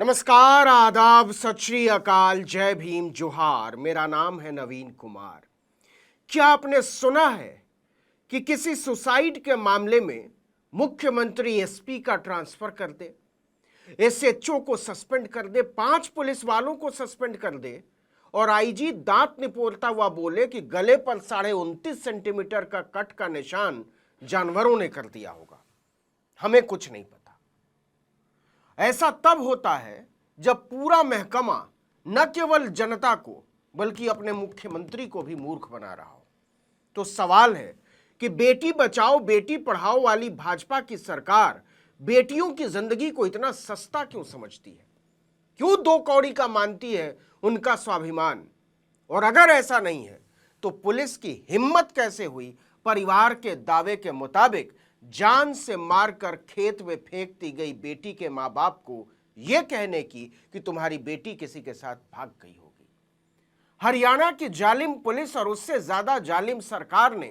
नमस्कार, आदाब, सत श्री अकाल, जय भीम, जोहार। मेरा नाम है नवीन कुमार। क्या आपने सुना है कि किसी सुसाइड के मामले में मुख्यमंत्री एसपी का ट्रांसफर कर दे, एसएचओ को सस्पेंड कर दे, 5 पुलिस वालों को सस्पेंड कर दे और आईजी दांत निपोरता हुआ बोले कि गले पर 29.5 सेंटीमीटर का कट का निशान जानवरों ने कर दिया होगा? हमें कुछ नहीं पता। ऐसा तब होता है जब पूरा महकमा न केवल जनता को बल्कि अपने मुख्यमंत्री को भी मूर्ख बना रहा हो। तो सवाल है कि बेटी बचाओ बेटी पढ़ाओ वाली भाजपा की सरकार बेटियों की जिंदगी को इतना सस्ता क्यों समझती है? क्यों 2 कौड़ी का मानती है उनका स्वाभिमान? और अगर ऐसा नहीं है तो पुलिस की हिम्मत कैसे हुई परिवार के दावे के मुताबिक जान से मारकर खेत में फेंक दी गई बेटी के मां बाप को यह कहने की कि तुम्हारी बेटी किसी के साथ भाग गई होगी? हरियाणा की जालिम पुलिस और उससे ज्यादा जालिम सरकार ने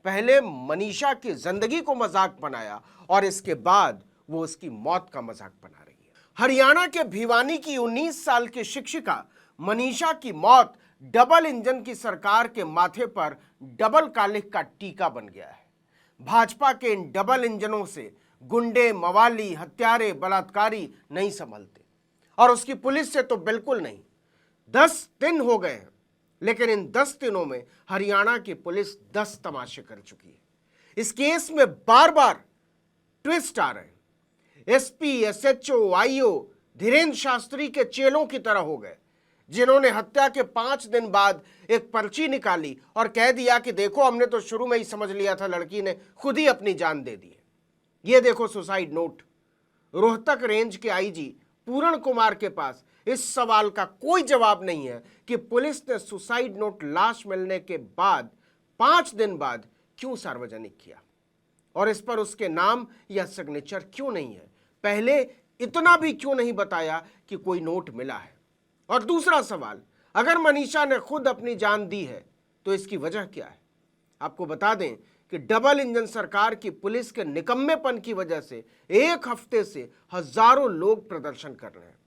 पहले मनीषा की जिंदगी को मजाक बनाया और इसके बाद वो उसकी मौत का मजाक बना रही है। हरियाणा के भिवानी की 19 साल की शिक्षिका मनीषा की मौत डबल इंजन की सरकार के माथे पर डबल कालिख का टीका बन गया है। भाजपा के इन डबल इंजनों से गुंडे, मवाली, हत्यारे, बलात्कारी नहीं संभलते और उसकी पुलिस से तो बिल्कुल नहीं। 10 दिन हो गए हैं, लेकिन इन 10 दिनों में हरियाणा की पुलिस 10 तमाशे कर चुकी है। इस केस में बार बार ट्विस्ट आ रहे हैं। SP, SHO, IO Dhirendra Shastri के चेलों की तरह हो गए, जिन्होंने हत्या के 5 दिन बाद एक पर्ची निकाली और कह दिया कि देखो, हमने तो शुरू में ही समझ लिया था लड़की ने खुद ही अपनी जान दे दी है। ये देखो सुसाइड नोट। रोहतक रेंज के आईजी पूरण कुमार के पास इस सवाल का कोई जवाब नहीं है कि पुलिस ने सुसाइड नोट लाश मिलने के बाद 5 दिन बाद क्यों सार्वजनिक किया और इस पर उसके नाम या सिग्नेचर क्यों नहीं है। पहले इतना भी क्यों नहीं बताया कि कोई नोट मिला है? और दूसरा सवाल, अगर मनीषा ने खुद अपनी जान दी है तो इसकी वजह क्या है? आपको बता दें कि डबल इंजन सरकार की पुलिस के निकम्मेपन की वजह से 1 हफ्ते से हजारों लोग प्रदर्शन कर रहे हैं।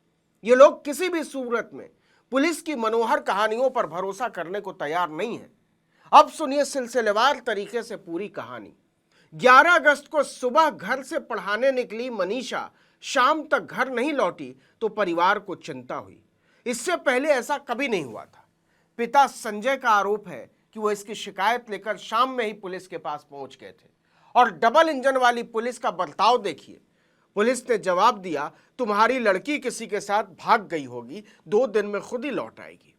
ये लोग किसी भी सूरत में पुलिस की मनोहर कहानियों पर भरोसा करने को तैयार नहीं है। अब सुनिए सिलसिलेवार तरीके से पूरी कहानी। 11 अगस्त को सुबह घर से पढ़ाने निकली मनीषा शाम तक घर नहीं लौटी तो परिवार को चिंता हुई। इससे पहले ऐसा कभी नहीं हुआ था। पिता संजय का आरोप है कि वो इसकी शिकायत लेकर शाम में ही पुलिस के पास पहुंच गए थे और डबल इंजन वाली पुलिस का बर्ताव देखिए। पुलिस ने जवाब दिया, तुम्हारी लड़की किसी के साथ भाग गई होगी, 2 दिन में खुद ही लौट आएगी।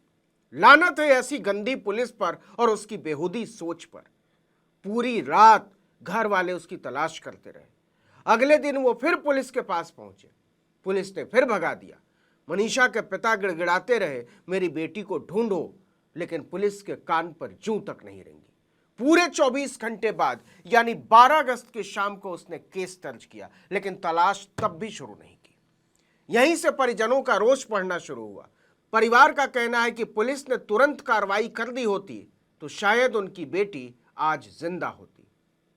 लानत है ऐसी गंदी पुलिस पर और उसकी बेहुदी सोच पर। पूरी रात घर वाले उसकी तलाश करते रहे। अगले दिन वो फिर पुलिस के पास पहुंचे। पुलिस ने फिर भगा दिया। मनीषा के पिता गिड़गिड़ाते रहे, मेरी बेटी को ढूंढो, लेकिन पुलिस के कान पर जूं तक नहीं रेंगी। पूरे 24 घंटे बाद यानी 12 अगस्त की शाम को उसने केस दर्ज किया, लेकिन तलाश तब भी शुरू नहीं की। यहीं से परिजनों का रोष बढ़ना शुरू हुआ। परिवार का कहना है कि पुलिस ने तुरंत कार्रवाई कर दी होती तो शायद उनकी बेटी आज जिंदा होती।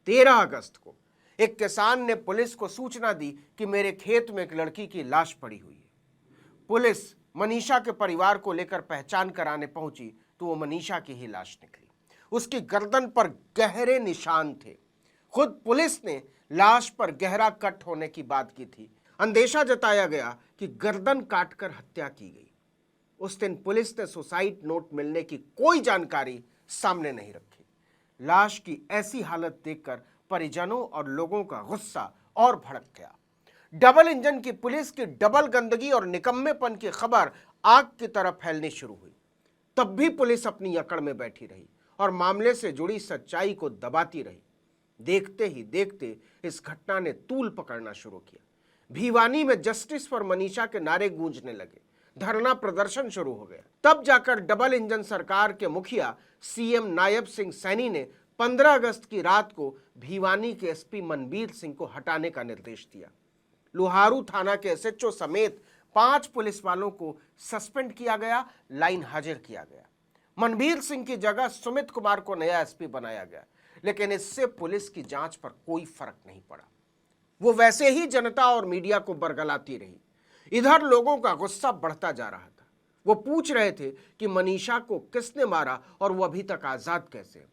13 अगस्त को एक किसान ने पुलिस को सूचना दी कि मेरे खेत में एक लड़की की लाश पड़ी हुई है। पुलिस मनीषा के परिवार को लेकर पहचान कराने पहुंची तो वो मनीषा की ही लाश निकली। उसकी गर्दन पर गहरे निशान थे। खुद पुलिस ने लाश पर गहरा कट होने की बात की थी। अंदेशा जताया गया कि गर्दन काटकर हत्या की गई। उस दिन पुलिस ने सुसाइड नोट मिलने की कोई जानकारी सामने नहीं रखी। लाश की ऐसी हालत देखकर परिजनों और लोगों का गुस्सा और भड़क गया। डबल इंजन की पुलिस की डबल गंदगी और निकम्मेपन की खबर आग की तरह फैलनी शुरू हुई। तब भी पुलिस अपनी अकड़ में बैठी रही और मामले से जुड़ी सच्चाई को दबाती रही। देखते ही देखते इस घटना ने तूल पकड़ना शुरू किया। भिवानी में जस्टिस फॉर मनीषा के नारे गूंजने लगे। धरना प्रदर्शन शुरू हो गया। तब जाकर डबल इंजन सरकार के मुखिया सीएम नायब सिंह सैनी ने 15 अगस्त की रात को भिवानी के एसपी मनबीर सिंह को हटाने का निर्देश दिया। लोहारू थाना के एसएचओ समेत 5 पुलिस वालों को सस्पेंड किया गया, लाइन हाजिर किया गया। मनबीर सिंह की जगह सुमित कुमार को नया एसपी बनाया गया, लेकिन इससे पुलिस की जांच पर कोई फर्क नहीं पड़ा। वो वैसे ही जनता और मीडिया को बरगलाती रही। इधर लोगों का गुस्सा बढ़ता जा रहा था। वो पूछ रहे थे कि मनीषा को किसने मारा और वो अभी तक आजाद कैसे है।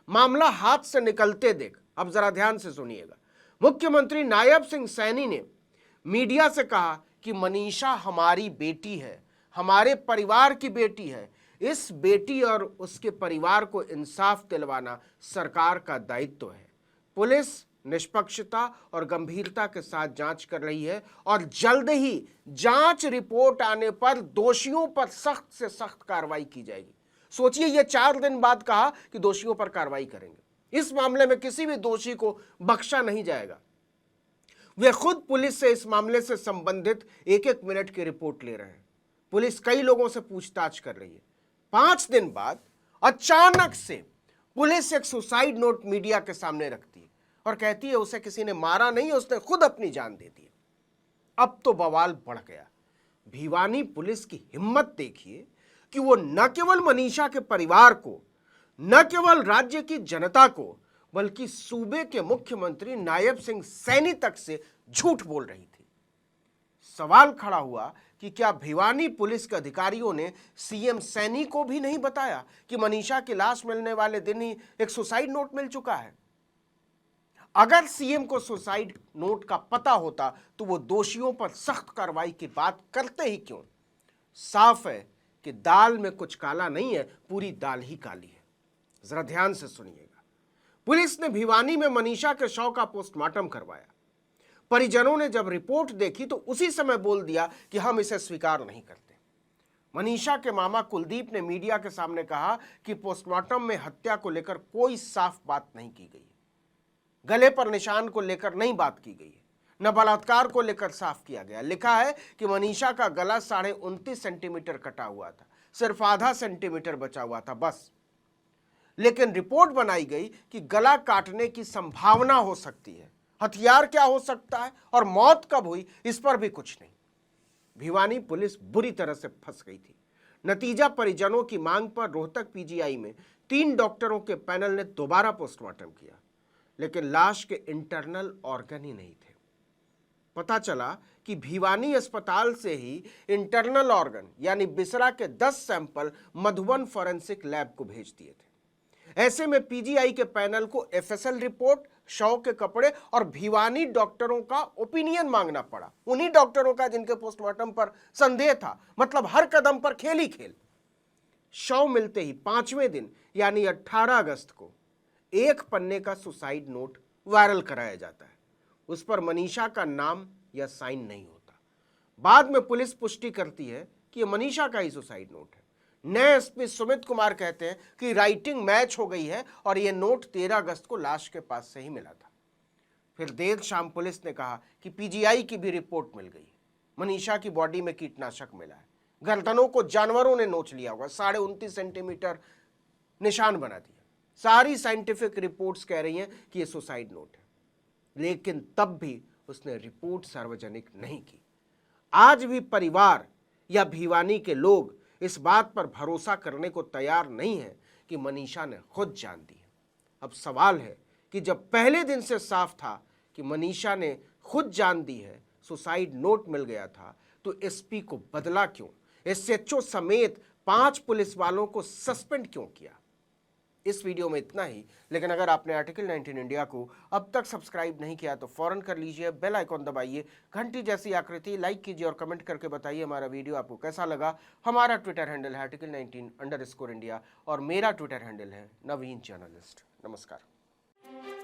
मामला हाथ से निकलते देख अब जरा ध्यान से सुनिएगा, मुख्यमंत्री नायब सिंह सैनी ने मीडिया से कहा कि मनीषा हमारी बेटी है, हमारे परिवार की बेटी है। इस बेटी और उसके परिवार को इंसाफ दिलवाना सरकार का दायित्व है। पुलिस निष्पक्षता और गंभीरता के साथ जांच कर रही है और जल्द ही जांच रिपोर्ट आने पर दोषियों पर सख्त से सख्त कार्रवाई की जाएगी। सोचिए, ये 4 दिन बाद कहा कि दोषियों पर कार्रवाई करेंगे। इस मामले में किसी भी दोषी को बख्शा नहीं जाएगा। वे खुद पुलिस से इस मामले से संबंधित एक एक मिनट की रिपोर्ट ले रहे हैं। पुलिस कई लोगों से पूछताछ कर रही है। 5 दिन बाद अचानक से पुलिस एक सुसाइड नोट मीडिया के सामने रखती है और कहती है उसे किसी ने मारा नहीं, उसने खुद अपनी जान दे दी। अब तो बवाल बढ़ गया। भिवानी पुलिस की हिम्मत देखिए कि वो न केवल मनीषा के परिवार को, न केवल राज्य की जनता को, बल्कि सूबे के मुख्यमंत्री नायब सिंह सैनी तक से झूठ बोल रही थी। सवाल खड़ा हुआ कि क्या भिवानी पुलिस के अधिकारियों ने सीएम सैनी को भी नहीं बताया कि मनीषा की लाश मिलने वाले दिन ही एक सुसाइड नोट मिल चुका है। अगर सीएम को सुसाइड नोट का पता होता तो वो दोषियों पर सख्त कार्रवाई की बात करते ही क्यों। साफ है कि दाल में कुछ काला नहीं है, पूरी दाल ही काली है। जरा ध्यान से सुनिएगा। पुलिस ने भिवानी में मनीषा के शव का पोस्टमार्टम करवाया। परिजनों ने जब रिपोर्ट देखी तो उसी समय बोल दिया कि हम इसे स्वीकार नहीं करते। मनीषा के मामा कुलदीप ने मीडिया के सामने कहा कि पोस्टमार्टम में हत्या को लेकर कोई साफ बात नहीं की गई है, गले पर निशान को लेकर नहीं बात की गई है, न बलात्कार को लेकर साफ किया गया। लिखा है कि मनीषा का गला 29.5 सेंटीमीटर कटा हुआ था, सिर्फ आधा सेंटीमीटर बचा हुआ था बस। लेकिन रिपोर्ट बनाई गई कि गला काटने की संभावना हो सकती है, हथियार क्या हो सकता है और मौत कब हुई इस पर भी कुछ नहीं। भिवानी पुलिस बुरी तरह से फंस गई थी। नतीजा, परिजनों की मांग पर रोहतक पीजीआई में 3 डॉक्टरों के पैनल ने दोबारा पोस्टमार्टम किया, लेकिन लाश के इंटरनल ऑर्गन ही नहीं थे। पता चला कि भिवानी अस्पताल से ही इंटरनल ऑर्गन यानी बिसरा के 10 सैंपल मधुबन फॉरेंसिक लैब को भेज दिए थे। ऐसे में पीजीआई के पैनल को एफएसएल रिपोर्ट, शव के कपड़े और भिवानी डॉक्टरों का ओपिनियन मांगना पड़ा। उन्हीं डॉक्टरों का जिनके पोस्टमार्टम पर संदेह था। मतलब हर कदम पर खेल ही खेल। शव मिलते ही 5वें दिन यानी 18 अगस्त को 1 पन्ने का सुसाइड नोट वायरल कराया जाता है। उस पर मनीषा का नाम या साइन नहीं होता। बाद में पुलिस पुष्टि करती है कि यह मनीषा का ही सुसाइड नोट है। नए एसपी सुमित कुमार कहते हैं कि राइटिंग मैच हो गई है और यह नोट 13 अगस्त को लाश के पास से ही मिला था। फिर देर शाम पुलिस ने कहा कि पीजीआई की भी रिपोर्ट मिल गई। मनीषा की बॉडी में कीटनाशक मिला है। गर्दनों को जानवरों ने नोच लिया होगा, 29.5 सेंटीमीटर निशान बना दिया। सारी साइंटिफिक रिपोर्ट्स कह रही हैं कि यह सुसाइड नोट है, लेकिन तब भी उसने रिपोर्ट सार्वजनिक नहीं की। आज भी परिवार या भिवानी के लोग इस बात पर भरोसा करने को तैयार नहीं है कि मनीषा ने खुद जान दी है। अब सवाल है कि जब पहले दिन से साफ था कि मनीषा ने खुद जान दी है, सुसाइड नोट मिल गया था, तो एसपी को बदला क्यों? एसएचओ समेत 5 पुलिस वालों को सस्पेंड क्यों किया? इस वीडियो में इतना ही। लेकिन अगर आपने आर्टिकल 19 इंडिया को अब तक सब्सक्राइब नहीं किया तो फौरन कर लीजिए, बेल आइकॉन दबाइए, घंटी जैसी आकृति, लाइक कीजिए और कमेंट करके बताइए हमारा वीडियो आपको कैसा लगा। हमारा ट्विटर हैंडल है आर्टिकल 19_इंडिया और मेरा ट्विटर हैंडल है नवीन जर्नलिस्ट। नमस्कार।